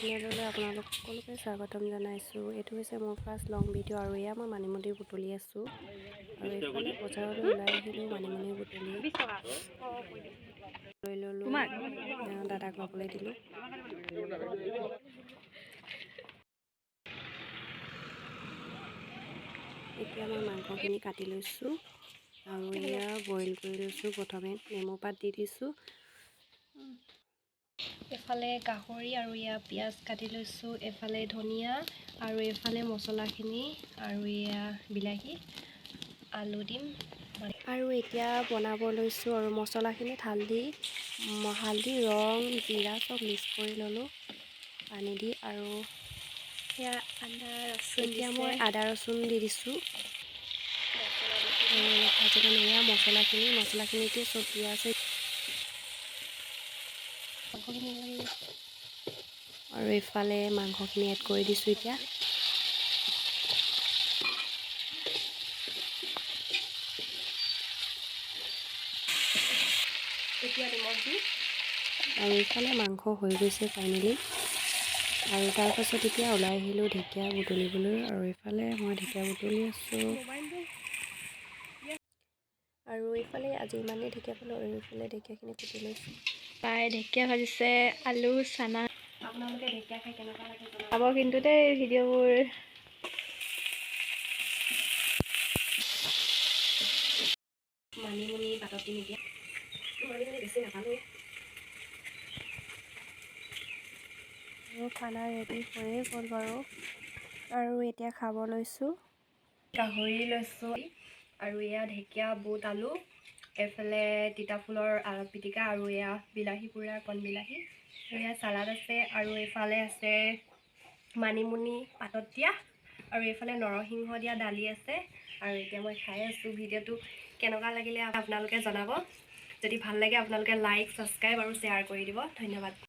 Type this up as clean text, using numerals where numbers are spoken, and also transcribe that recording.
চেনেললৈ আপোনালোক সকলোকে স্বাগতম জনাইছোঁ। এইটো হৈছে মোৰ ফাৰ্ষ্ট লং ভিডিঅ' আৰু এয়া মই মানিমুনি বুটলি আছোঁ। আৰু এইফালে বজাৰলৈ ওলাই আহিলোঁ মানিমুনি বুটলি লৈ ল'লোঁ, দাদাক ল'বলৈ দিলোঁ। এতিয়া মই মাংসখিনি কাটি লৈছোঁ আৰু এয়া বইল কৰি লৈছোঁ। প্ৰথমে নেমু পাত দি দিছোঁ। এফালে গাহৰি আৰু এয়া পিঁয়াজ কাটি লৈছোঁ, এফালে ধনিয়া আৰু এইফালে মছলাখিনি আৰু এয়া বিলাহী আলু দিম আৰু এতিয়া বনাব লৈছোঁ। আৰু মছলাখিনিত হালধি, ৰং, জিৰা চব মিক্স কৰি ল'লোঁ পানী দি। আৰু সেয়া আদা ৰচুন এতিয়া মই আদা ৰচুন দি দিছোঁ। এয়া মছলাখিনিতে চব দিয়া আছে আৰু এইফালে মাংসখিনি এড কৰি দিছোঁ। এতিয়া নিমখ দি আৰু এইফালে মাংস হৈ গৈছে ফাইনেলি। আৰু তাৰপাছত এতিয়া ওলাই আহিলোঁ ঢেকীয়া বুটলিবলৈ। আৰু এইফালে মই ঢেকীয়া বুটলি আছোঁ। আৰু এইফালে আজি ইমানেই ঢেকীয়া পালোঁ আৰু এইফালে ঢেকীয়াখিনি কুটি লৈছোঁ। পাই ঢেকীয়া ভাজিছে, আলু চানা। আপোনালোকে ঢেকীয়া খাই কেনেকুৱা লাগে চাব কিন্তু দেই ভিডিঅ'বোৰ। মানিমুনি পাতত দি নিদিয়া, মানিমুনি বেছি নাপালোঁ। খানা ৰেডি হৈয়ে গ'ল বাৰু। আৰু এতিয়া খাব লৈছোঁ। গাহৰি লৈছোঁ আৰু এয়া ঢেকীয়া বুট আলু, এইফালে তিতা ফুলৰ পিটিকা আৰু এয়া বিলাহী পুৰা কণ বিলাহী, এয়া চালাড আছে আৰু এইফালে আছে মানিমুনি পাতত দিয়া আৰু এইফালে নৰসিংহ দিয়া দালি আছে। আৰু এতিয়া মই খাই আছোঁ। ভিডিঅ'টো কেনেকুৱা লাগিলে আপোনালোকে জনাব। যদি ভাল লাগে আপোনালোকে লাইক, ছাবস্ক্ৰাইব আৰু শ্বেয়াৰ কৰি দিব। ধন্যবাদ।